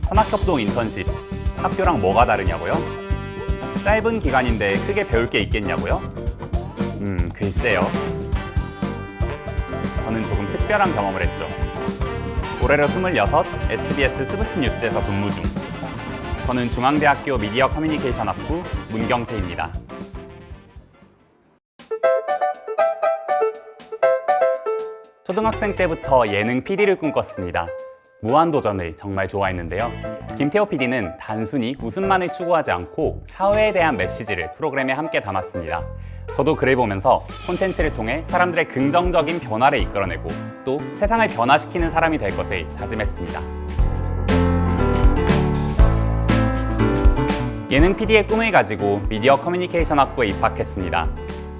산학협동 인턴십, 학교랑 뭐가 다르냐고요? 짧은 기간인데 크게 배울 게 있겠냐고요? 글쎄요. 저는 조금 특별한 경험을 했죠. 올해로 26, SBS 스브스 뉴스에서 근무 중. 저는 중앙대학교 미디어 커뮤니케이션 학부 문경태입니다. 초등학생 때부터 예능 PD를 꿈꿨습니다. 무한도전을 정말 좋아했는데요. 김태호 PD는 단순히 웃음만을 추구하지 않고 사회에 대한 메시지를 프로그램에 함께 담았습니다. 저도 글을 보면서 콘텐츠를 통해 사람들의 긍정적인 변화를 이끌어내고 또 세상을 변화시키는 사람이 될 것을 다짐했습니다. 예능 PD의 꿈을 가지고 미디어 커뮤니케이션 학부에 입학했습니다.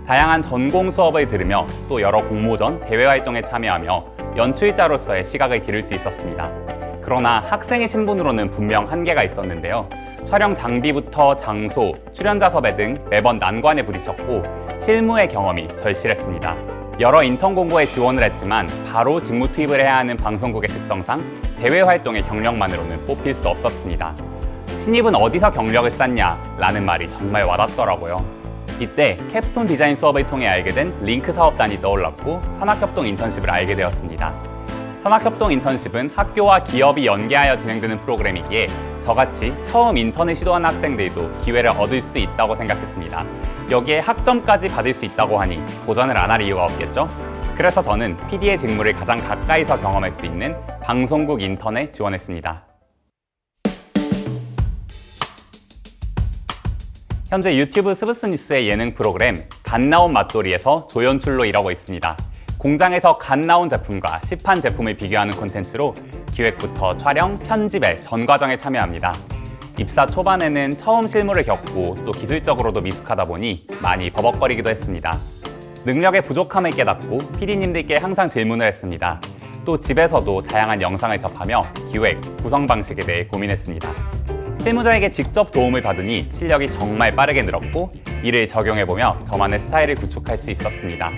다양한 전공 수업을 들으며 또 여러 공모전, 대외 활동에 참여하며 연출자로서의 시각을 기를 수 있었습니다. 그러나 학생의 신분으로는 분명 한계가 있었는데요. 촬영 장비부터 장소, 출연자 섭외 등 매번 난관에 부딪혔고 실무의 경험이 절실했습니다. 여러 인턴 공고에 지원을 했지만 바로 직무 투입을 해야 하는 방송국의 특성상 대외 활동의 경력만으로는 뽑힐 수 없었습니다. 신입은 어디서 경력을 쌓냐? 라는 말이 정말 와닿더라고요. 이때 캡스톤 디자인 수업을 통해 알게 된 링크 사업단이 떠올랐고 산학협동 인턴십을 알게 되었습니다. 산학협동 인턴십은 학교와 기업이 연계하여 진행되는 프로그램이기에 저같이 처음 인턴을 시도한 학생들도 기회를 얻을 수 있다고 생각했습니다. 여기에 학점까지 받을 수 있다고 하니 도전을 안 할 이유가 없겠죠? 그래서 저는 PD의 직무를 가장 가까이서 경험할 수 있는 방송국 인턴에 지원했습니다. 현재 유튜브 스브스 뉴스의 예능 프로그램 갓 나온 맛돌이에서 조연출로 일하고 있습니다. 공장에서 갓 나온 제품과 시판 제품을 비교하는 콘텐츠로 기획부터 촬영, 편집의 전 과정에 참여합니다. 입사 초반에는 처음 실무를 겪고 또 기술적으로도 미숙하다 보니 많이 버벅거리기도 했습니다. 능력의 부족함을 깨닫고 PD님들께 항상 질문을 했습니다. 또 집에서도 다양한 영상을 접하며 기획, 구성 방식에 대해 고민했습니다. 실무자에게 직접 도움을 받으니 실력이 정말 빠르게 늘었고 이를 적용해보며 저만의 스타일을 구축할 수 있었습니다.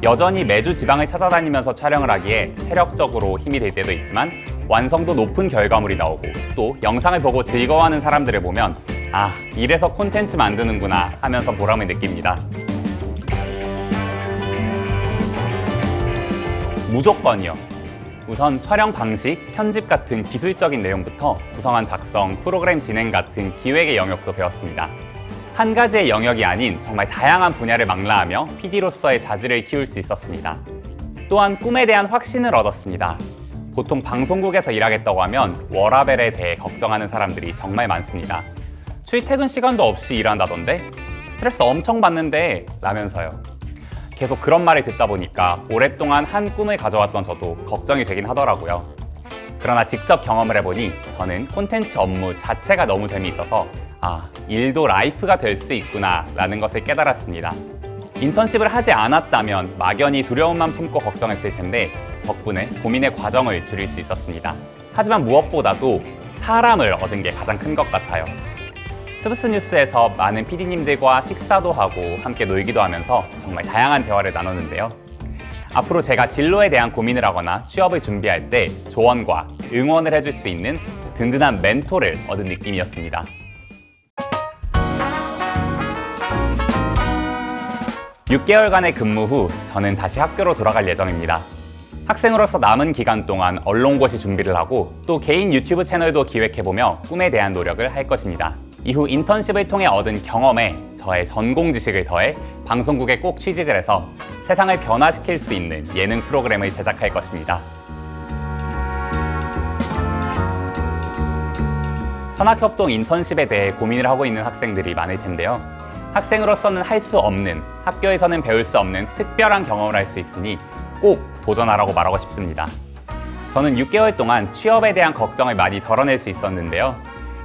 여전히 매주 지방을 찾아다니면서 촬영을 하기에 체력적으로 힘이 들 때도 있지만 완성도 높은 결과물이 나오고 또 영상을 보고 즐거워하는 사람들을 보면 아, 이래서 콘텐츠 만드는구나 하면서 보람을 느낍니다. 무조건이요. 우선 촬영 방식, 편집 같은 기술적인 내용부터 구성안 작성, 프로그램 진행 같은 기획의 영역도 배웠습니다. 한 가지의 영역이 아닌 정말 다양한 분야를 망라하며 PD로서의 자질을 키울 수 있었습니다. 또한 꿈에 대한 확신을 얻었습니다. 보통 방송국에서 일하겠다고 하면 워라밸에 대해 걱정하는 사람들이 정말 많습니다. 출퇴근 시간도 없이 일한다던데? 스트레스 엄청 받는데? 라면서요. 계속 그런 말을 듣다 보니까 오랫동안 한 꿈을 가져왔던 저도 걱정이 되긴 하더라고요. 그러나 직접 경험을 해보니 저는 콘텐츠 업무 자체가 너무 재미있어서 아, 일도 라이프가 될 수 있구나 라는 것을 깨달았습니다. 인턴십을 하지 않았다면 막연히 두려움만 품고 걱정했을 텐데 덕분에 고민의 과정을 줄일 수 있었습니다. 하지만 무엇보다도 사람을 얻은 게 가장 큰 것 같아요. 스브스 뉴스에서 많은 PD님들과 식사도 하고 함께 놀기도 하면서 정말 다양한 대화를 나눴는데요. 앞으로 제가 진로에 대한 고민을 하거나 취업을 준비할 때 조언과 응원을 해줄 수 있는 든든한 멘토를 얻은 느낌이었습니다. 6개월간의 근무 후 저는 다시 학교로 돌아갈 예정입니다. 학생으로서 남은 기간 동안 언론고시 준비를 하고 또 개인 유튜브 채널도 기획해보며 꿈에 대한 노력을 할 것입니다. 이후 인턴십을 통해 얻은 경험에 저의 전공 지식을 더해 방송국에 꼭 취직을 해서 세상을 변화시킬 수 있는 예능 프로그램을 제작할 것입니다. 산학협동 인턴십에 대해 고민을 하고 있는 학생들이 많을 텐데요. 학생으로서는 할 수 없는, 학교에서는 배울 수 없는 특별한 경험을 할 수 있으니 꼭 도전하라고 말하고 싶습니다. 저는 6개월 동안 취업에 대한 걱정을 많이 덜어낼 수 있었는데요.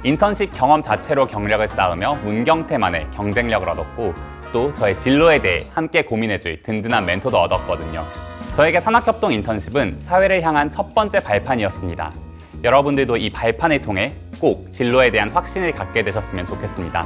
인턴십 경험 자체로 경력을 쌓으며 문경태만의 경쟁력을 얻었고 또 저의 진로에 대해 함께 고민해줄 든든한 멘토도 얻었거든요. 저에게 산학협동 인턴십은 사회를 향한 첫 번째 발판이었습니다. 여러분들도 이 발판을 통해 꼭 진로에 대한 확신을 갖게 되셨으면 좋겠습니다.